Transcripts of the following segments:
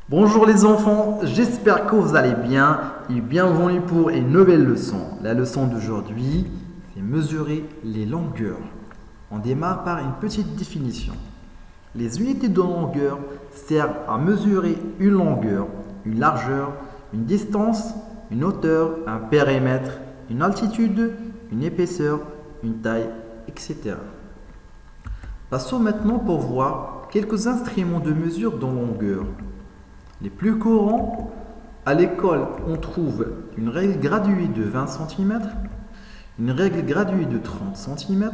Bonjour les enfants, j'espère que vous allez bien et bienvenue pour une nouvelle leçon. La leçon d'aujourd'hui, c'est mesurer les longueurs. On démarre par une petite définition. Les unités de longueur servent à mesurer une longueur, une largeur, une distance, une hauteur, un périmètre, une altitude, une épaisseur, une taille, etc. Passons maintenant pour voir quelques instruments de mesure de longueur. Les plus courants, à l'école, on trouve une règle graduée de 20 cm, une règle graduée de 30 cm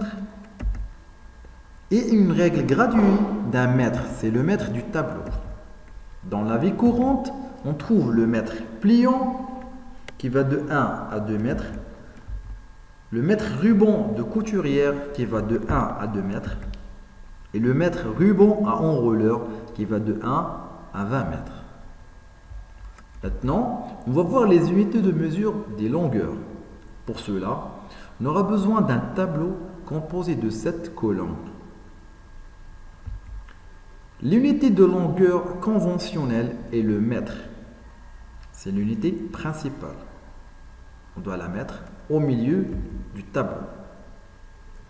et une règle graduée d'un mètre, c'est le mètre du tableau. Dans la vie courante, on trouve le mètre pliant qui va de 1 à 2 mètres, le mètre ruban de couturière qui va de 1 à 2 mètres et le mètre ruban à enrouleur qui va de 1 à 20 mètres. Maintenant, on va voir les unités de mesure des longueurs. Pour cela, on aura besoin d'un tableau composé de 7 colonnes. L'unité de longueur conventionnelle est le mètre. C'est l'unité principale. On doit la mettre au milieu du tableau.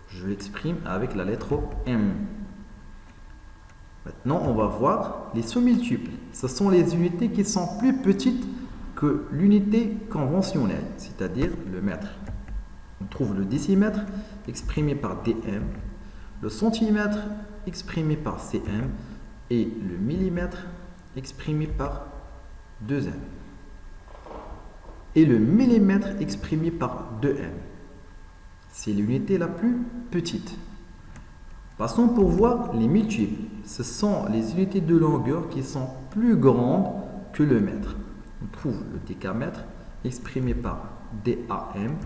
Je l'exprime avec la lettre M. Maintenant, on va voir les sous-multiples. Ce sont les unités qui sont plus petites que l'unité conventionnelle, c'est-à-dire le mètre. On trouve le décimètre exprimé par dm, le centimètre exprimé par cm et le millimètre exprimé par 2m. Et le millimètre exprimé par 2m. C'est l'unité la plus petite. Passons pour voir les multiples. Ce sont les unités de longueur qui sont plus grandes que le mètre. On trouve le décamètre exprimé par DAM,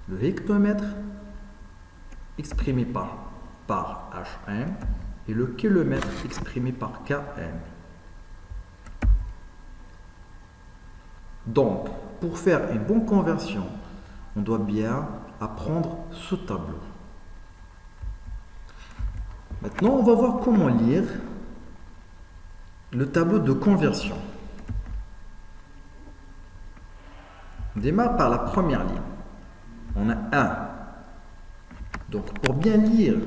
le hectomètre exprimé par HM et le kilomètre exprimé par KM. Donc, pour faire une bonne conversion, on doit bien apprendre ce tableau. Maintenant, on va voir comment lire le tableau de conversion. On démarre par la première ligne. On a 1. Donc, pour bien lire,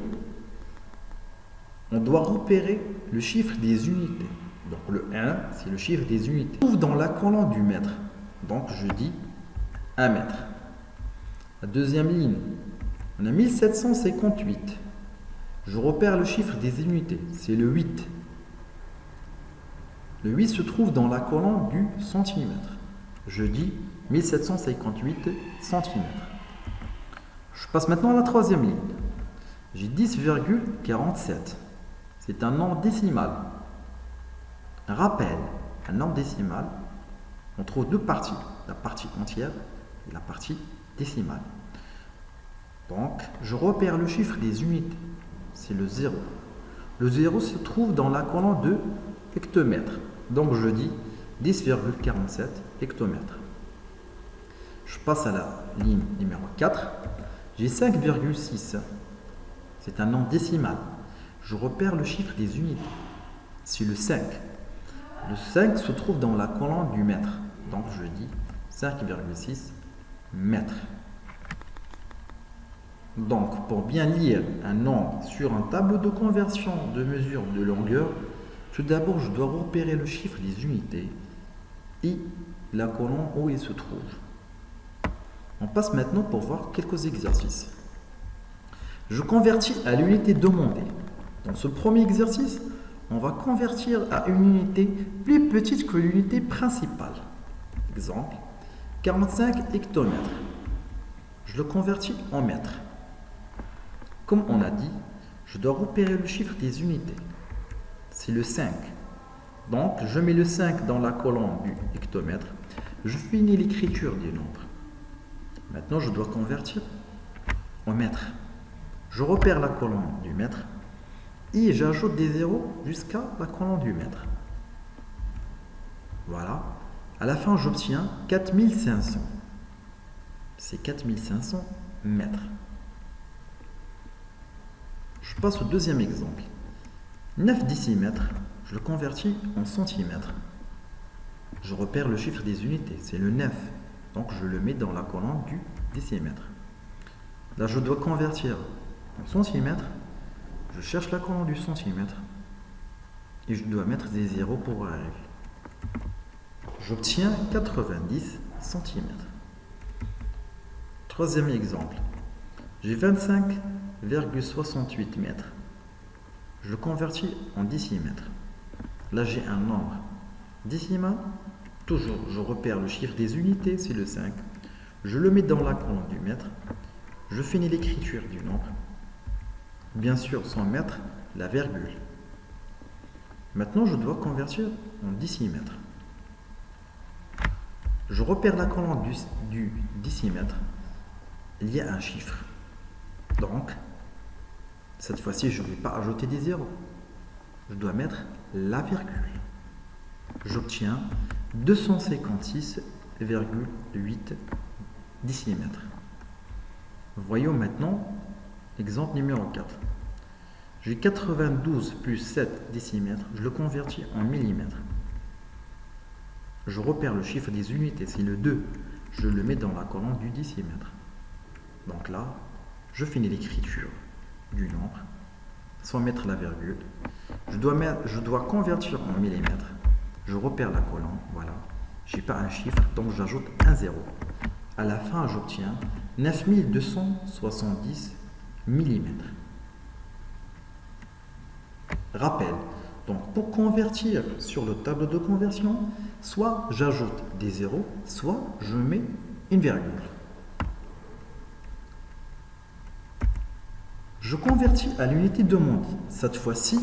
on doit repérer le chiffre des unités. Donc, le 1, c'est le chiffre des unités. On trouve dans la colonne du mètre. Donc, je dis 1 mètre. La deuxième ligne, on a 1758. Je repère le chiffre des unités, c'est le 8. Le 8 se trouve dans la colonne du centimètre. Je dis 1758 cm. Je passe maintenant à la troisième ligne. J'ai 10,47. C'est un nombre décimal. Rappel, un nombre décimal, on trouve deux parties, la partie entière et la partie décimale. Donc, je repère le chiffre des unités. C'est le 0. Le 0 se trouve dans la colonne de hectomètre. Donc je dis 10,47 hectomètres. Je passe à la ligne numéro 4. J'ai 5,6. C'est un nombre décimal. Je repère le chiffre des unités. C'est le 5. Le 5 se trouve dans la colonne du mètre. Donc je dis 5,6 mètres. Donc, pour bien lire un nombre sur un tableau de conversion de mesure de longueur, tout d'abord, je dois repérer le chiffre des unités et la colonne où il se trouve. On passe maintenant pour voir quelques exercices. Je convertis à l'unité demandée. Dans ce premier exercice, on va convertir à une unité plus petite que l'unité principale. Exemple, 45 hectomètres. Je le convertis en mètres. Comme on a dit, je dois repérer le chiffre des unités. C'est le 5. Donc, je mets le 5 dans la colonne du hectomètre. Je finis l'écriture du nombre. Maintenant, je dois convertir en mètres. Je repère la colonne du mètre et j'ajoute des zéros jusqu'à la colonne du mètre. Voilà. À la fin, j'obtiens 4500. C'est 4500 mètres. Je passe au deuxième exemple. 9 décimètres, je le convertis en centimètres. je repère le chiffre des unités, c'est le 9. Donc je le mets dans la colonne du décimètre. Là, je dois convertir en centimètres. Je cherche la colonne du centimètre. Et je dois mettre des zéros pour arriver. J'obtiens 90 centimètres. Troisième exemple. J'ai 25,68 mètres. Je le convertis en décimètres. Là, j'ai un nombre décimal. Toujours, je repère le chiffre des unités, c'est le 5. Je le mets dans la colonne du mètre. Je finis l'écriture du nombre. Bien sûr, sans mettre la virgule. Maintenant, je dois convertir en décimètres. Je repère la colonne du décimètre. Il y a un chiffre. Donc, cette fois-ci, je ne vais pas ajouter des zéros. Je dois mettre la virgule. J'obtiens 256,8 décimètres. Voyons maintenant l'exemple numéro 4. J'ai 92 plus 7 décimètres, je le convertis en millimètres. Je repère le chiffre des unités, c'est le 2. Je le mets dans la colonne du décimètre. Donc là, je finis l'écriture du nombre, sans mettre la virgule. Je dois convertir en millimètres. Je repère la colonne, voilà. Je n'ai pas un chiffre, donc j'ajoute un 0. À la fin, j'obtiens 9270 mm. Rappel, donc pour convertir sur le tableau de conversion, soit j'ajoute des zéros, soit je mets une virgule. Je convertis à l'unité demandée. Cette fois-ci,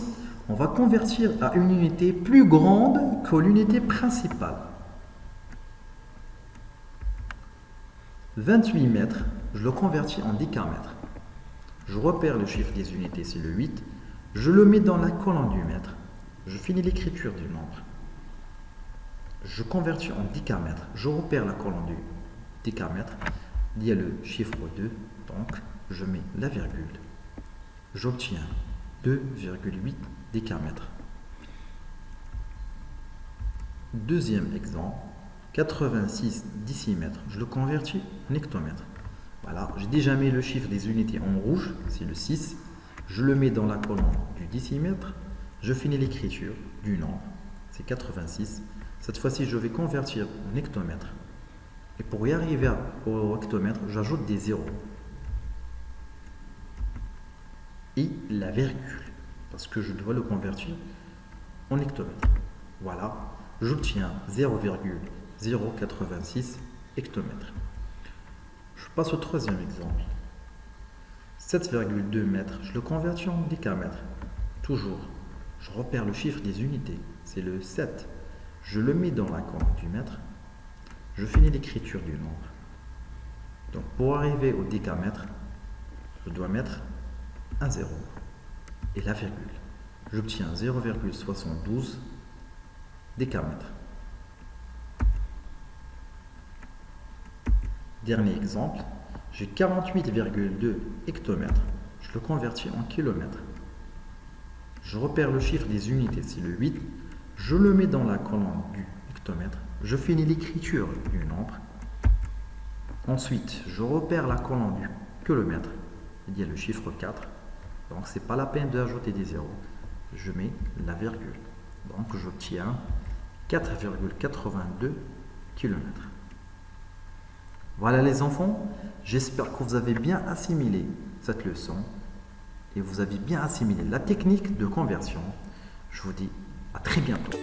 on va convertir à une unité plus grande que l'unité principale. 28 mètres, je le convertis en décamètres. Je repère le chiffre des unités, c'est le 8. Je le mets dans la colonne du mètre. Je finis l'écriture du nombre. Je convertis en décamètres. Je repère la colonne du décamètre. Il y a le chiffre 2, donc je mets la virgule. J'obtiens 2,8 décamètres. Deuxième exemple, 86 décimètres. Je le convertis en hectomètres. Voilà, j'ai déjà mis le chiffre des unités en rouge, c'est le 6. Je le mets dans la colonne du décimètre. Je finis l'écriture du nombre, c'est 86. Cette fois-ci, je vais convertir en hectomètres. Et pour y arriver au hectomètre, j'ajoute des zéros. Et la virgule, parce que je dois le convertir en hectomètres. Voilà, j'obtiens 0,086 hectomètres. Je passe au troisième exemple. 7,2 mètres, je le convertis en décamètres. Toujours, je repère le chiffre des unités, c'est le 7. Je le mets dans la colonne du mètre. Je finis l'écriture du nombre. Donc pour arriver au décamètre, je dois mettre un 0 et la virgule. J'obtiens 0,72 décamètres. Dernier exemple, j'ai 48,2 hectomètres. Je le convertis en kilomètres. Je repère le chiffre des unités, c'est le 8. Je le mets dans la colonne du hectomètre. Je finis l'écriture du nombre. Ensuite, je repère la colonne du kilomètre. Il y a le chiffre 4. Donc, ce n'est pas la peine d'ajouter des zéros. Je mets la virgule. Donc, j'obtiens 4,82 km. Voilà les enfants, j'espère que vous avez bien assimilé cette leçon et vous avez bien assimilé la technique de conversion. Je vous dis à très bientôt.